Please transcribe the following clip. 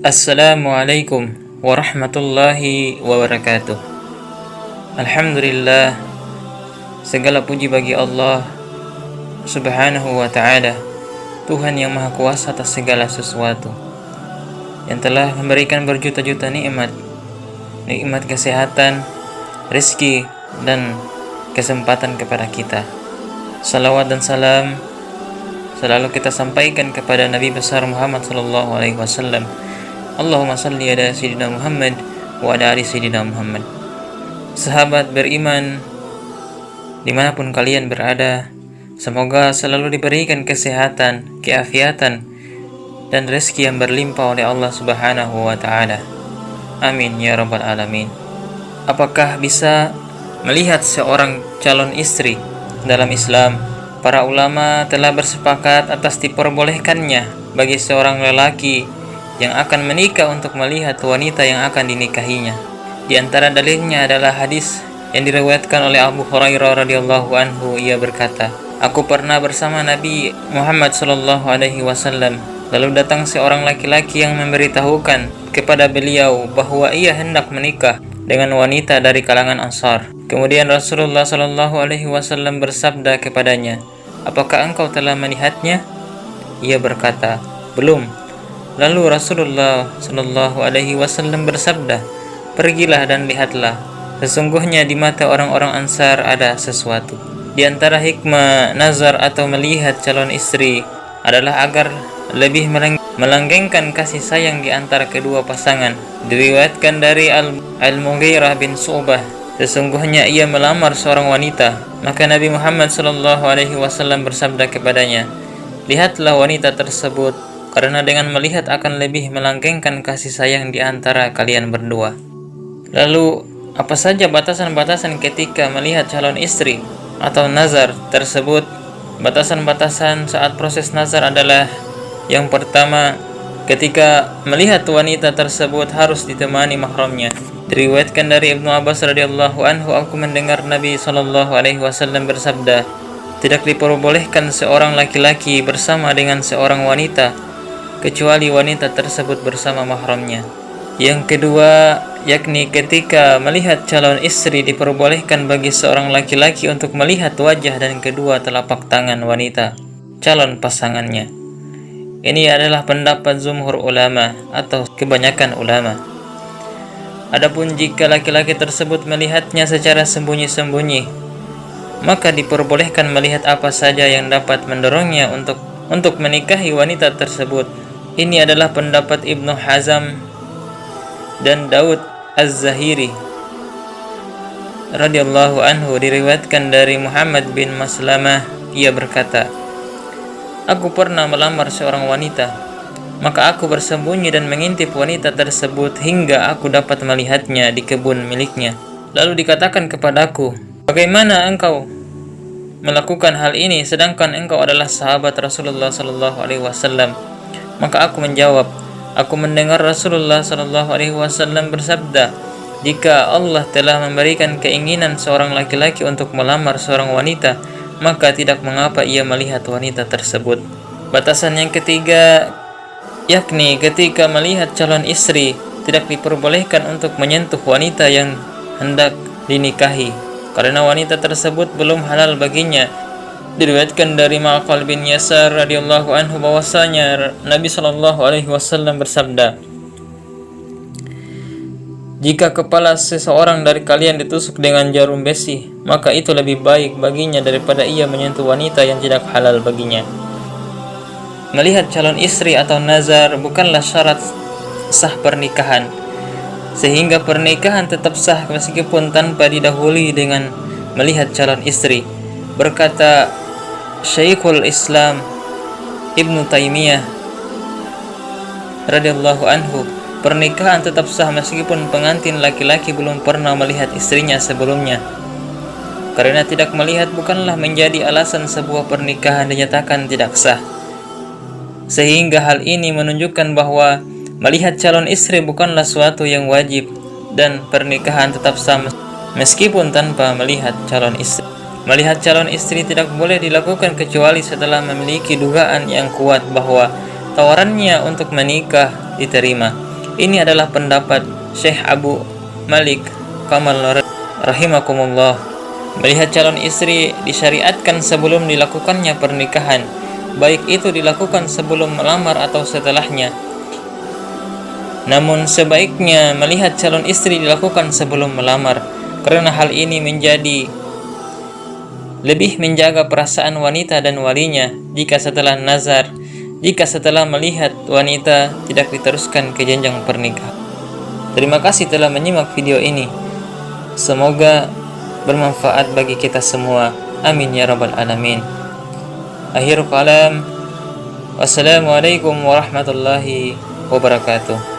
Assalamualaikum warahmatullahi wabarakatuh. Alhamdulillah, segala puji bagi Allah Subhanahu wa ta'ala, Tuhan yang maha kuasa atas segala sesuatu, yang telah memberikan berjuta-juta nikmat kesehatan, rezeki, dan kesempatan kepada kita. Salawat dan salam selalu kita sampaikan kepada Nabi besar Muhammad sallallahu alaihi wasallam. Allahumma salli ala sayyidina Muhammad wa ala ali sayyidina Muhammad. Sahabat beriman dimanapun kalian berada, semoga selalu diberikan kesehatan, keafiatan, dan rezeki yang berlimpah oleh Allah Subhanahu wa ta'ala. Amin ya rabbal alamin. Apakah bisa melihat seorang calon istri dalam Islam? Para ulama telah bersepakat atas diperbolehkannya bagi seorang lelaki yang akan menikah untuk melihat wanita yang akan dinikahinya. Di antara dalilnya adalah hadis yang diriwayatkan oleh Abu Hurairah radhiyallahu anhu. Ia berkata, "Aku pernah bersama Nabi Muhammad sallallahu alaihi wasallam. Lalu datang seorang laki-laki yang memberitahukan kepada beliau bahwa ia hendak menikah dengan wanita dari kalangan Ansar. Kemudian Rasulullah sallallahu alaihi wasallam bersabda kepadanya, 'Apakah engkau telah melihatnya?' Ia berkata, 'Belum.' Lalu Rasulullah sallallahu alaihi wasallam bersabda, 'Pergilah dan lihatlah. Sesungguhnya di mata orang-orang Ansar ada sesuatu.' Di antara hikmah nazar atau melihat calon istri adalah agar lebih melanggengkan kasih sayang di antara kedua pasangan. Diriwayatkan dari Al-Mughirah bin Syu'bah, sesungguhnya ia melamar seorang wanita, maka Nabi Muhammad sallallahu alaihi wasallam bersabda kepadanya, 'Lihatlah wanita tersebut, karena dengan melihat akan lebih melanggengkan kasih sayang di antara kalian berdua.' Lalu, apa saja batasan-batasan ketika melihat calon istri atau nazar tersebut? Batasan-batasan saat proses nazar adalah: yang pertama, ketika melihat wanita tersebut harus ditemani mahramnya. Diriwayatkan dari Ibnu Abbas radhiyallahu anhu, aku mendengar Nabi sallallahu alaihi wasallam bersabda, tidak diperbolehkan seorang laki-laki bersama dengan seorang wanita kecuali wanita tersebut bersama mahramnya. Yang kedua, yakni ketika melihat calon istri diperbolehkan bagi seorang laki-laki untuk melihat wajah dan kedua telapak tangan wanita calon pasangannya. Ini adalah pendapat jumhur ulama atau kebanyakan ulama. Adapun jika laki-laki tersebut melihatnya secara sembunyi-sembunyi, maka diperbolehkan melihat apa saja yang dapat mendorongnya untuk menikahi wanita tersebut. Ini adalah pendapat Ibnu Hazm dan Daud Az-Zahiri radhiyallahu anhu. Diriwayatkan dari Muhammad bin Maslamah, ia berkata, aku pernah melamar seorang wanita, maka aku bersembunyi dan mengintip wanita tersebut hingga aku dapat melihatnya di kebun miliknya. Lalu dikatakan kepadaku, bagaimana engkau melakukan hal ini sedangkan engkau adalah sahabat Rasulullah sallallahu alaihi wasallam? Maka aku menjawab, aku mendengar Rasulullah sallallahu alaihi wasallam bersabda, jika Allah telah memberikan keinginan seorang laki-laki untuk melamar seorang wanita, maka tidak mengapa ia melihat wanita tersebut. Batasan yang ketiga, yakni ketika melihat calon istri tidak diperbolehkan untuk menyentuh wanita yang hendak dinikahi, karena wanita tersebut belum halal baginya. Diriwayatkan dari Ma'qal bin Yasar radhiyallahu anhu bahwasanya Nabi sallallahu alaihi wasallam bersabda, jika kepala seseorang dari kalian ditusuk dengan jarum besi, maka itu lebih baik baginya daripada ia menyentuh wanita yang tidak halal baginya. Melihat calon istri atau nazar bukanlah syarat sah pernikahan, sehingga pernikahan tetap sah meskipun tanpa didahului dengan melihat calon istri. Berkata Syekhul Islam Ibnu Taimiyah radhiyallahu anhu, pernikahan tetap sah meskipun pengantin laki-laki belum pernah melihat istrinya sebelumnya, karena tidak melihat bukanlah menjadi alasan sebuah pernikahan dinyatakan tidak sah. Sehingga hal ini menunjukkan bahwa melihat calon istri bukanlah suatu yang wajib dan pernikahan tetap sah meskipun tanpa melihat calon istri. Melihat calon istri tidak boleh dilakukan kecuali setelah memiliki dugaan yang kuat bahwa tawarannya untuk menikah diterima. Ini adalah pendapat Syekh Abu Malik Kamal rahimakumullah. Melihat calon istri disyariatkan sebelum dilakukannya pernikahan, baik itu dilakukan sebelum melamar atau setelahnya. Namun sebaiknya melihat calon istri dilakukan sebelum melamar, karena hal ini menjadi lebih menjaga perasaan wanita dan walinya jika setelah melihat wanita tidak diteruskan ke jenjang pernikahan. Terima kasih telah menyimak video ini. Semoga bermanfaat bagi kita semua. Amin ya rabbal alamin. Akhirul kalam. Wassalamualaikum warahmatullahi wabarakatuh.